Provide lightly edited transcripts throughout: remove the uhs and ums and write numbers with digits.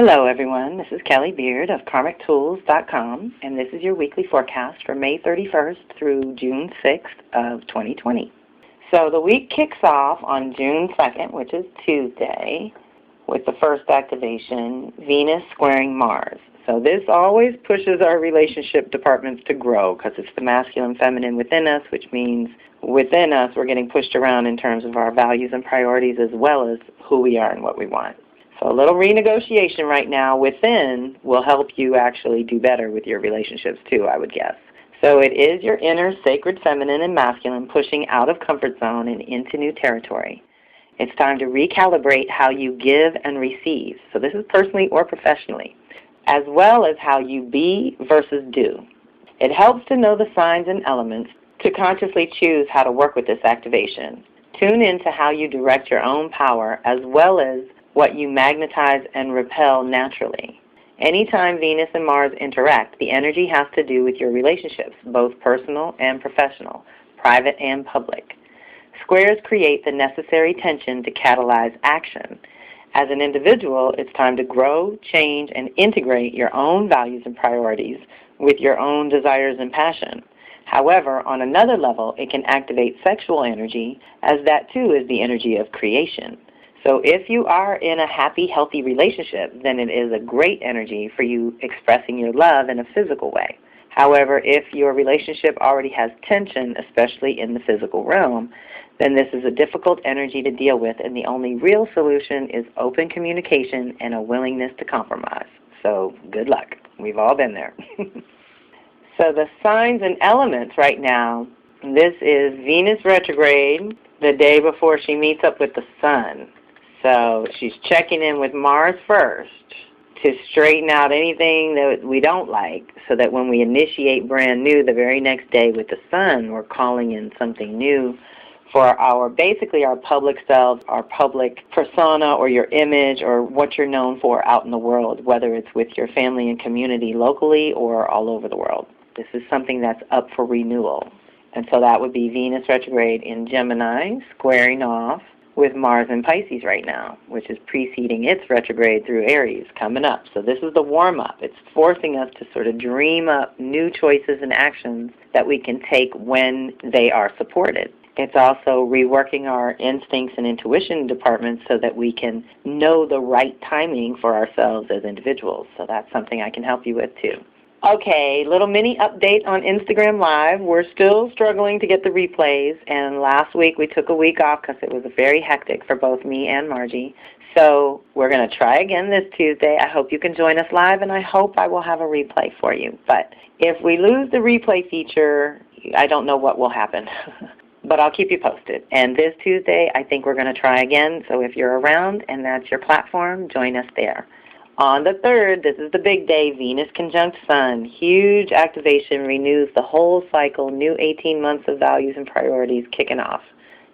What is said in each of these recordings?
Hello everyone, this is Kelly Beard of KarmicTools.com, and this is your weekly forecast for May 31st through June 6th of 2020. So the week kicks off on June 2nd, which is Tuesday, with the first activation, Venus squaring Mars. So this always pushes our relationship departments to grow because it's the masculine feminine within us, which means within us we're getting pushed around in terms of our values and priorities as well as who we are and what we want. So a little renegotiation right now within will help you actually do better with your relationships too, I would guess. So it is your inner sacred feminine and masculine pushing out of comfort zone and into new territory. It's time to recalibrate how you give and receive. So this is personally or professionally, as well as how you be versus do. It helps to know the signs and elements to consciously choose how to work with this activation. Tune into how you direct your own power as well as what you magnetize and repel naturally. Anytime Venus and Mars interact, the energy has to do with your relationships, both personal and professional, private and public. Squares create the necessary tension to catalyze action. As an individual, it's time to grow, change, and integrate your own values and priorities with your own desires and passion. However, on another level, it can activate sexual energy, as that too is the energy of creation. So if you are in a happy, healthy relationship, then it is a great energy for you expressing your love in a physical way. However, if your relationship already has tension, especially in the physical realm, then this is a difficult energy to deal with, and the only real solution is open communication and a willingness to compromise. So good luck. We've all been there. So the signs and elements right now, this is Venus retrograde the day before she meets up with the Sun. So she's checking in with Mars first to straighten out anything that we don't like so that when we initiate brand new the very next day with the Sun, we're calling in something new for basically our public selves, our public persona or your image or what you're known for out in the world, whether it's with your family and community locally or all over the world. This is something that's up for renewal. And so that would be Venus retrograde in Gemini, squaring off with Mars in Pisces right now, which is preceding its retrograde through Aries coming up. So this is the warm-up. It's forcing us to sort of dream up new choices and actions that we can take when they are supported. It's also reworking our instincts and intuition departments so that we can know the right timing for ourselves as individuals. So that's something I can help you with too. Okay, little mini update on Instagram Live. We're still struggling to get the replays, and last week we took a week off because it was very hectic for both me and Margie. So we're going to try again this Tuesday. I hope you can join us live, and I hope I will have a replay for you. But if we lose the replay feature, I don't know what will happen. But I'll keep you posted. And this Tuesday, I think we're going to try again. So if you're around and that's your platform, join us there. On the 3rd, this is the big day, Venus conjunct Sun. Huge activation renews the whole cycle, new 18 months of values and priorities kicking off.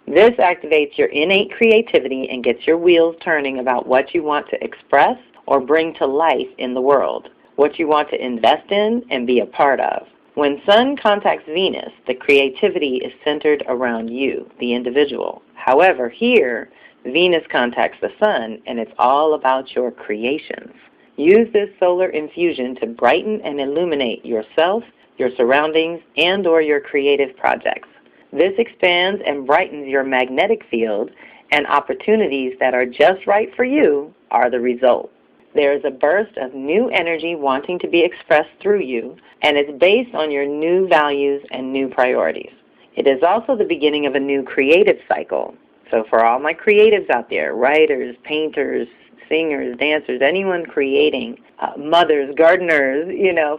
This activates your innate creativity and gets your wheels turning about what you want to express or bring to life in the world, what you want to invest in and be a part of. When Sun contacts Venus, the creativity is centered around you, the individual. However, here, Venus contacts the Sun, and it's all about your creations. Use this solar infusion to brighten and illuminate yourself, your surroundings, and or your creative projects. This expands and brightens your magnetic field, and opportunities that are just right for you are the result. There is a burst of new energy wanting to be expressed through you, and it's based on your new values and new priorities. It is also the beginning of a new creative cycle. So for all my creatives out there, writers, painters, singers, dancers, anyone creating, mothers, gardeners,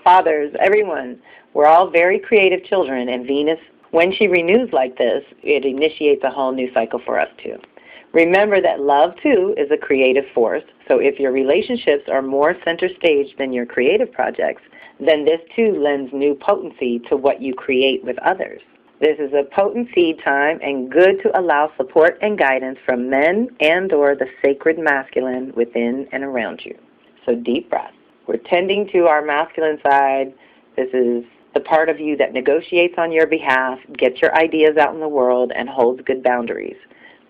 fathers, everyone, we're all very creative children, and Venus, when she renews like this, it initiates a whole new cycle for us too. Remember that love too is a creative force, so if your relationships are more center stage than your creative projects, then this too lends new potency to what you create with others. This is a potent seed time and good to allow support and guidance from men and or the sacred masculine within and around you. So deep breath. We're tending to our masculine side. This is the part of you that negotiates on your behalf, gets your ideas out in the world, and holds good boundaries.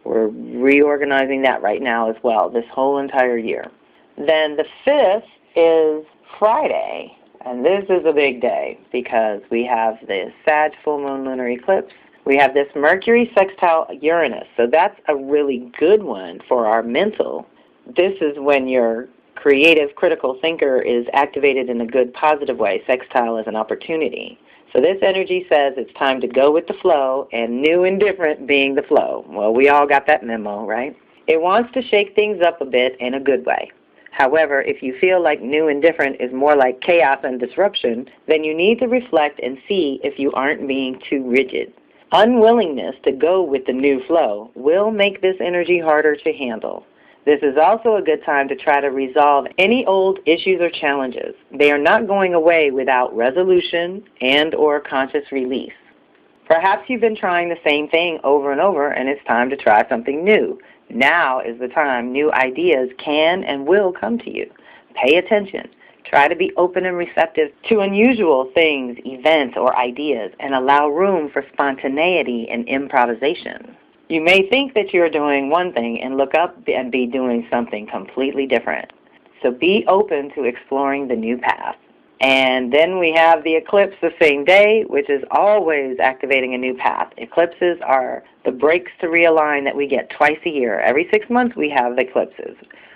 We're reorganizing that right now as well, this whole entire year. Then the 5th is Friday, and this is a big day because we have the Sag full moon lunar eclipse. We have this Mercury sextile Uranus, so that's a really good one for our mental. This is when your creative, critical thinker is activated in a good, positive way. Sextile is an opportunity. So this energy says it's time to go with the flow, and new and different being the flow. Well, we all got that memo, right? It wants to shake things up a bit in a good way. However, if you feel like new and different is more like chaos and disruption, then you need to reflect and see if you aren't being too rigid. Unwillingness to go with the new flow will make this energy harder to handle. This is also a good time to try to resolve any old issues or challenges. They are not going away without resolution and or conscious release. Perhaps you've been trying the same thing over and over, and it's time to try something new. Now is the time new ideas can and will come to you. Pay attention. Try to be open and receptive to unusual things, events, or ideas, and allow room for spontaneity and improvisation. You may think that you're doing one thing and look up and be doing something completely different. So be open to exploring the new path. And then we have the eclipse the same day, which is always activating a new path. Eclipses are the breaks to realign that we get twice a year. Every 6 months we have the eclipses.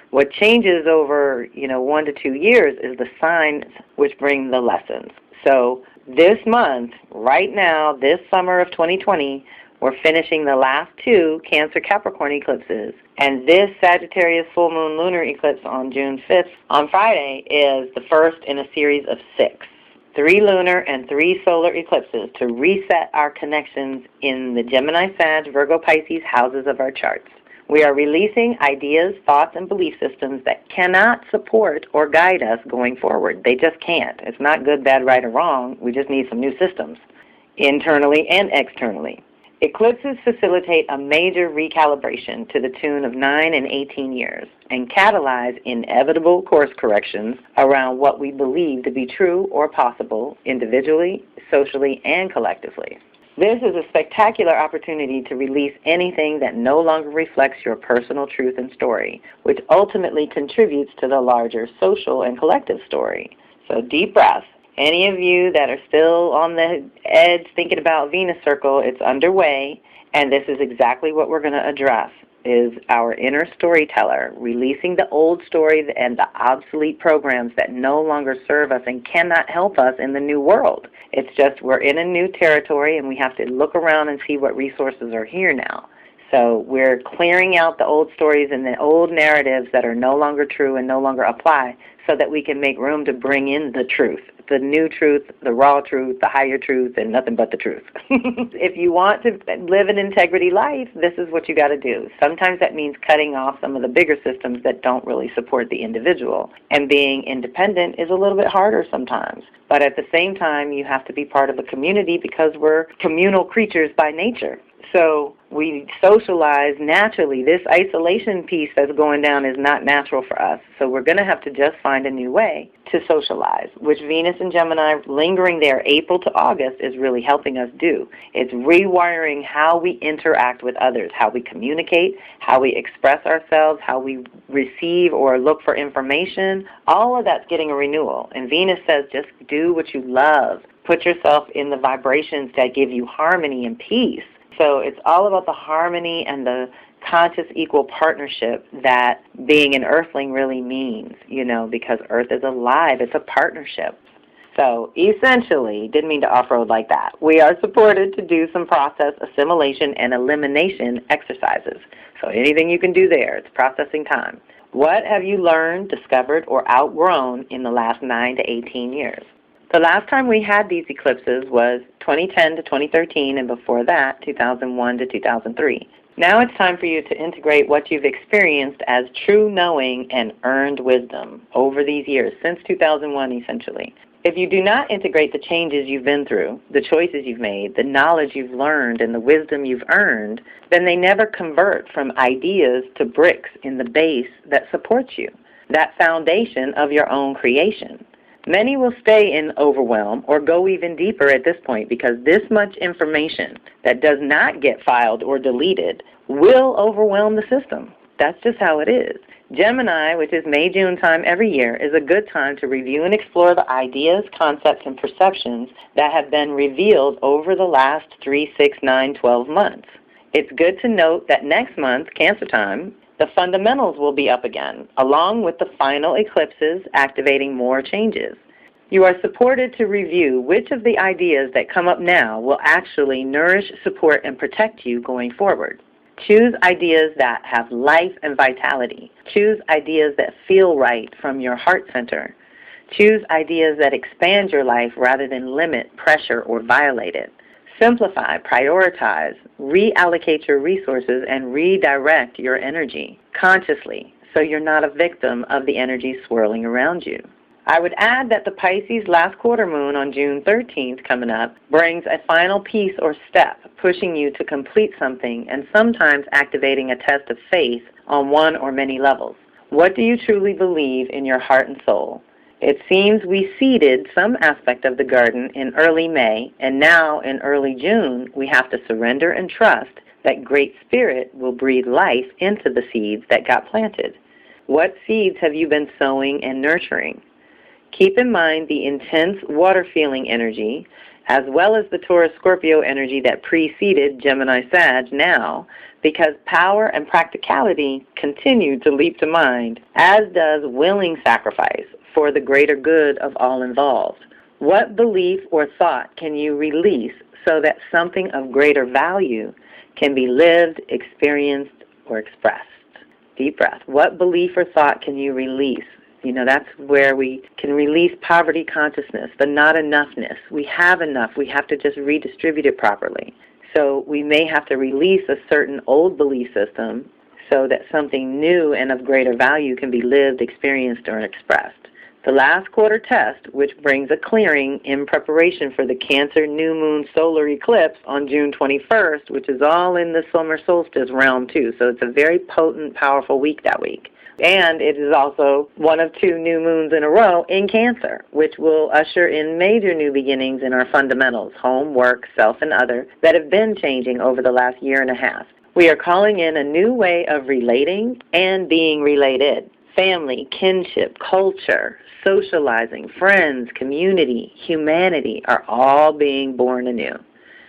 What changes over 1 to 2 years is the signs which bring the lessons. So this month, right now, this summer of 2020, we're finishing the last 2 Cancer-Capricorn eclipses. And this Sagittarius full moon lunar eclipse on June 5th, on Friday, is the first in a series of 6. 3 lunar and 3 solar eclipses to reset our connections in the Gemini, Sag, Virgo, Pisces houses of our charts. We are releasing ideas, thoughts, and belief systems that cannot support or guide us going forward. They just can't. It's not good, bad, right, or wrong. We just need some new systems, internally and externally. Eclipses facilitate a major recalibration to the tune of 9 and 18 years and catalyze inevitable course corrections around what we believe to be true or possible individually, socially, and collectively. This is a spectacular opportunity to release anything that no longer reflects your personal truth and story, which ultimately contributes to the larger social and collective story. So deep breath. Any of you that are still on the edge thinking about Venus Circle, it's underway, and this is exactly what we're going to address, is our inner storyteller, releasing the old stories and the obsolete programs that no longer serve us and cannot help us in the new world. It's just we're in a new territory, and we have to look around and see what resources are here now. So we're clearing out the old stories and the old narratives that are no longer true and no longer apply so that we can make room to bring in the truth, the new truth, the raw truth, the higher truth, and nothing but the truth. If you want to live an integrity life, this is what you got to do. Sometimes that means cutting off some of the bigger systems that don't really support the individual. And being independent is a little bit harder sometimes. But at the same time, you have to be part of a community because we're communal creatures by nature. So we socialize naturally. This isolation piece that's going down is not natural for us. So we're going to have to just find a new way to socialize, which Venus and Gemini lingering there April to August is really helping us do. It's rewiring how we interact with others, how we communicate, how we express ourselves, how we receive or look for information. All of that's getting a renewal. And Venus says just do what you love. Put yourself in the vibrations that give you harmony and peace. So it's all about the harmony and the conscious equal partnership that being an earthling really means, because Earth is alive. It's a partnership. So essentially, didn't mean to off-road like that, we are supported to do some process assimilation and elimination exercises. So anything you can do there, it's processing time. What have you learned, discovered, or outgrown in the last 9 to 18 years? The last time we had these eclipses was 2010 to 2013, and before that, 2001 to 2003. Now it's time for you to integrate what you've experienced as true knowing and earned wisdom over these years, since 2001 essentially. If you do not integrate the changes you've been through, the choices you've made, the knowledge you've learned, and the wisdom you've earned, then they never convert from ideas to bricks in the base that supports you, that foundation of your own creation. Many will stay in overwhelm or go even deeper at this point because this much information that does not get filed or deleted will overwhelm the system. That's just how it is. Gemini, which is May-June time every year, is a good time to review and explore the ideas, concepts, and perceptions that have been revealed over the last 3, 6, 9, 12 months. It's good to note that next month, Cancer time, the fundamentals will be up again, along with the final eclipses activating more changes. You are supported to review which of the ideas that come up now will actually nourish, support, and protect you going forward. Choose ideas that have life and vitality. Choose ideas that feel right from your heart center. Choose ideas that expand your life rather than limit, pressure, or violate it. Simplify, prioritize, reallocate your resources, and redirect your energy consciously so you're not a victim of the energy swirling around you. I would add that the Pisces last quarter moon on June 13th coming up brings a final piece or step, pushing you to complete something and sometimes activating a test of faith on one or many levels. What do you truly believe in your heart and soul? It seems we seeded some aspect of the garden in early May, and now in early June we have to surrender and trust that Great Spirit will breathe life into the seeds that got planted. What seeds have you been sowing and nurturing? Keep in mind the intense water-feeling energy, as well as the Taurus-Scorpio energy that preceded Gemini-Sag now, because power and practicality continue to leap to mind, as does willing sacrifice for the greater good of all involved. What belief or thought can you release so that something of greater value can be lived, experienced, or expressed? Deep breath. What belief or thought can you release? You know, that's where we can release poverty consciousness, the not enoughness. We have enough. We have to just redistribute it properly. So we may have to release a certain old belief system so that something new and of greater value can be lived, experienced, or expressed. The last quarter test, which brings a clearing in preparation for the Cancer new moon solar eclipse on June 21st, which is all in the summer solstice realm too. So it's a very potent, powerful week that week. And it is also one of 2 new moons in a row in Cancer, which will usher in major new beginnings in our fundamentals, home, work, self, and other, that have been changing over the last year and a half. We are calling in a new way of relating and being related. Family, kinship, culture, socializing, friends, community, humanity are all being born anew.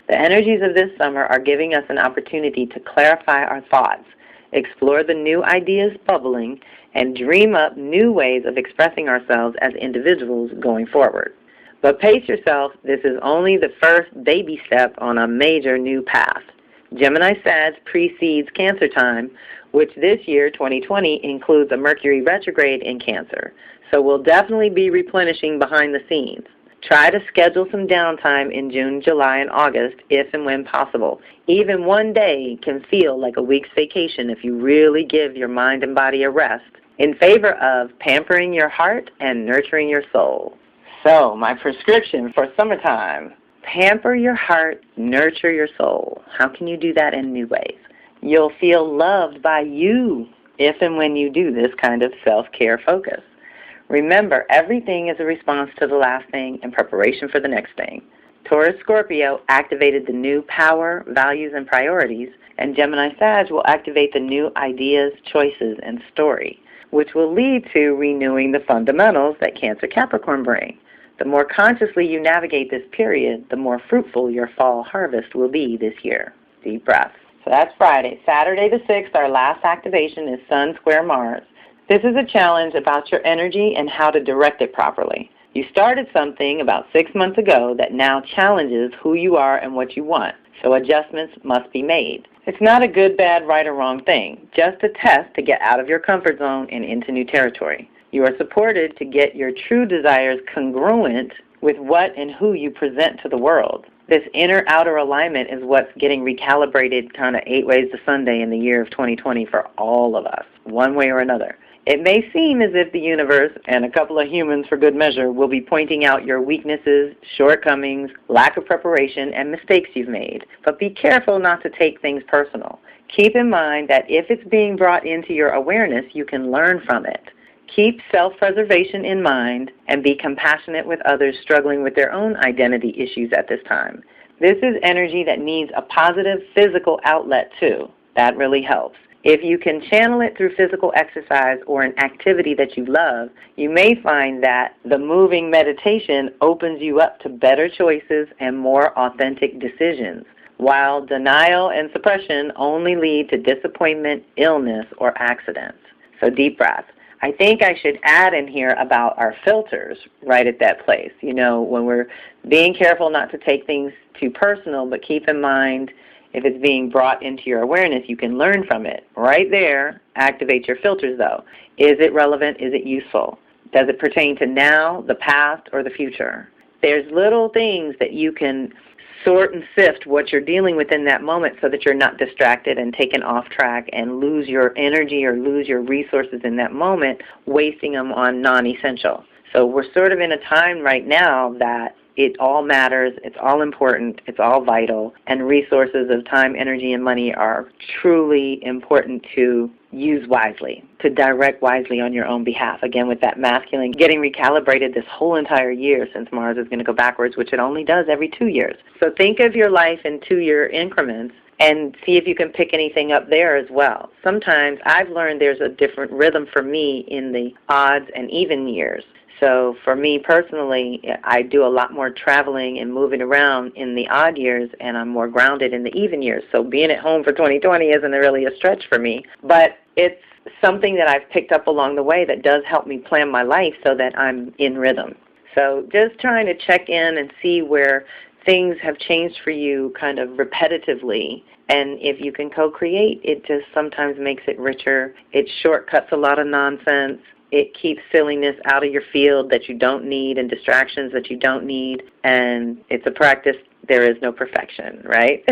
The energies of this summer are giving us an opportunity to clarify our thoughts, explore the new ideas bubbling, and dream up new ways of expressing ourselves as individuals going forward. But pace yourself, this is only the first baby step on a major new path. Gemini-Sag precedes Cancer time, which this year, 2020, includes a Mercury retrograde in Cancer. So we'll definitely be replenishing behind the scenes. Try to schedule some downtime in June, July, and August if and when possible. Even one day can feel like a week's vacation if you really give your mind and body a rest in favor of pampering your heart and nurturing your soul. So, my prescription for summertime: pamper your heart, nurture your soul. How can you do that in new ways? You'll feel loved by you if and when you do this kind of self-care focus. Remember, everything is a response to the last thing in preparation for the next thing. Taurus-Scorpio activated the new power, values, and priorities, and Gemini-Sag will activate the new ideas, choices, and story, which will lead to renewing the fundamentals that Cancer-Capricorn bring. The more consciously you navigate this period, the more fruitful your fall harvest will be this year. Deep breath. So that's Friday. Saturday the 6th, our last activation is Sun square Mars. This is a challenge about your energy and how to direct it properly. You started something about 6 months ago that now challenges who you are and what you want, so adjustments must be made. It's not a good, bad, right, or wrong thing, just a test to get out of your comfort zone and into new territory. You are supported to get your true desires congruent with what and who you present to the world. This inner-outer alignment is what's getting recalibrated kind of 8 ways to Sunday in the year of 2020 for all of us, one way or another. It may seem as if the universe, and a couple of humans for good measure, will be pointing out your weaknesses, shortcomings, lack of preparation, and mistakes you've made. But be careful not to take things personal. Keep in mind that if it's being brought into your awareness, you can learn from it. Keep self-preservation in mind and be compassionate with others struggling with their own identity issues at this time. This is energy that needs a positive physical outlet too. That really helps. If you can channel it through physical exercise or an activity that you love, you may find that the moving meditation opens you up to better choices and more authentic decisions, while denial and suppression only lead to disappointment, illness, or accidents. So deep breath. I think I should add in here about our filters right at that place. You know, when we're being careful not to take things too personal, but keep in mind if it's being brought into your awareness, you can learn from it. Right there, activate your filters though. Is it relevant? Is it useful? Does it pertain to now, the past, or the future? There's little things that you can sort and sift what you're dealing with in that moment so that you're not distracted and taken off track and lose your energy or lose your resources in that moment, wasting them on non-essential. So we're sort of in a time right now that it all matters, it's all important, it's all vital, and resources of time, energy, and money are truly important to use wisely, to direct wisely on your own behalf. Again, with that masculine getting recalibrated this whole entire year, since Mars is going to go backwards, which it only does every 2 years. So think of your life in 2-year increments and see if you can pick anything up there as well. Sometimes I've learned there's a different rhythm for me in the odds and even years. So for me personally, I do a lot more traveling and moving around in the odd years, and I'm more grounded in the even years. So being at home for 2020 isn't really a stretch for me. But it's something that I've picked up along the way that does help me plan my life so that I'm in rhythm. So just trying to check in and see where things have changed for you kind of repetitively. And if you can co-create, it just sometimes makes it richer. It shortcuts a lot of nonsense. It keeps silliness out of your field that you don't need and distractions that you don't need. And it's a practice. There is no perfection, right?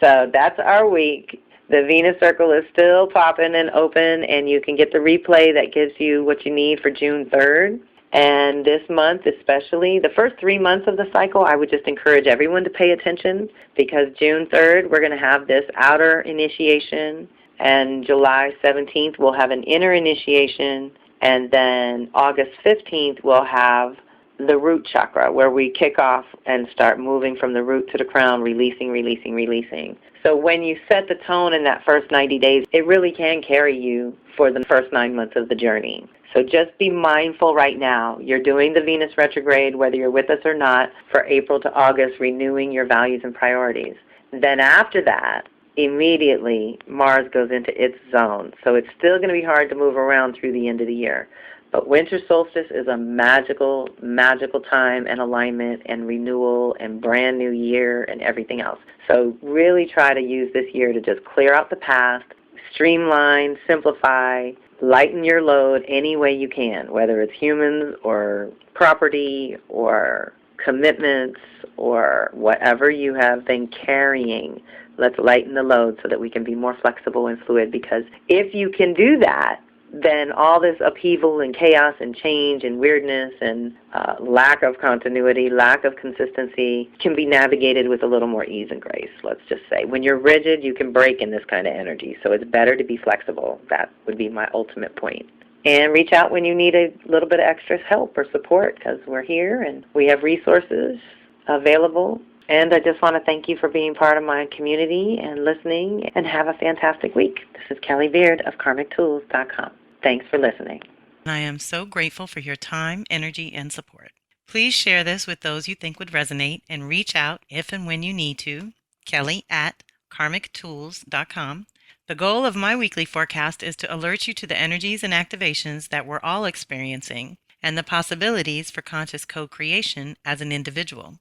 So that's our week. The Venus Circle is still popping and open, and you can get the replay that gives you what you need for June 3rd. And this month especially, the first 3 months of the cycle, I would just encourage everyone to pay attention, because June 3rd we're going to have this outer initiation, and July 17th we'll have an inner initiation, and then August 15th we'll have the root chakra, where we kick off and start moving from the root to the crown, releasing, releasing, releasing. So when you set the tone in that first 90 days, it really can carry you for the first 9 months of the journey. So just be mindful right now. You're doing the Venus retrograde, whether you're with us or not, for April to August, renewing your values and priorities. Then after that, immediately Mars goes into its zone. So it's still going to be hard to move around through the end of the year. But winter solstice is a magical, magical time and alignment and renewal and brand new year and everything else. So really try to use this year to just clear out the past, streamline, simplify, lighten your load any way you can, whether it's humans or property or commitments or whatever you have been carrying. Let's lighten the load so that we can be more flexible and fluid, because if you can do that, then all this upheaval and chaos and change and weirdness and lack of continuity, lack of consistency can be navigated with a little more ease and grace, let's just say. When you're rigid, you can break in this kind of energy, so it's better to be flexible. That would be my ultimate point. And reach out when you need a little bit of extra help or support, because we're here and we have resources available. And I just want to thank you for being part of my community and listening, and have a fantastic week. This is Kelly Beard of KarmicTools.com. Thanks for listening. I am so grateful for your time, energy, and support. Please share this with those you think would resonate, and reach out if and when you need to. Kelly at KarmicTools.com. The goal of my weekly forecast is to alert you to the energies and activations that we're all experiencing, and the possibilities for conscious co-creation as an individual.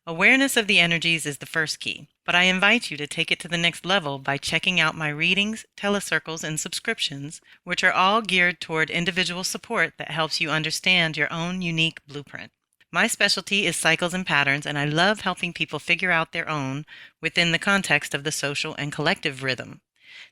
Awareness of the energies is the first key, but I invite you to take it to the next level by checking out my readings, telecircles, and subscriptions, which are all geared toward individual support that helps you understand your own unique blueprint. My specialty is cycles and patterns, and I love helping people figure out their own within the context of the social and collective rhythm.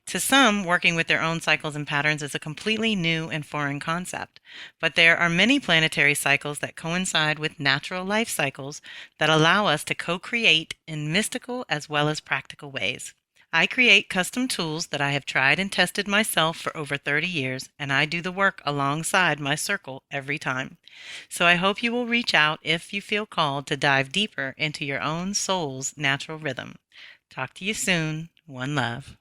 To some, working with their own cycles and patterns is a completely new and foreign concept, but there are many planetary cycles that coincide with natural life cycles that allow us to co-create in mystical as well as practical ways. I create custom tools that I have tried and tested myself for over 30 years, and I do the work alongside my circle every time. So I hope you will reach out if you feel called to dive deeper into your own soul's natural rhythm. Talk to you soon. One love.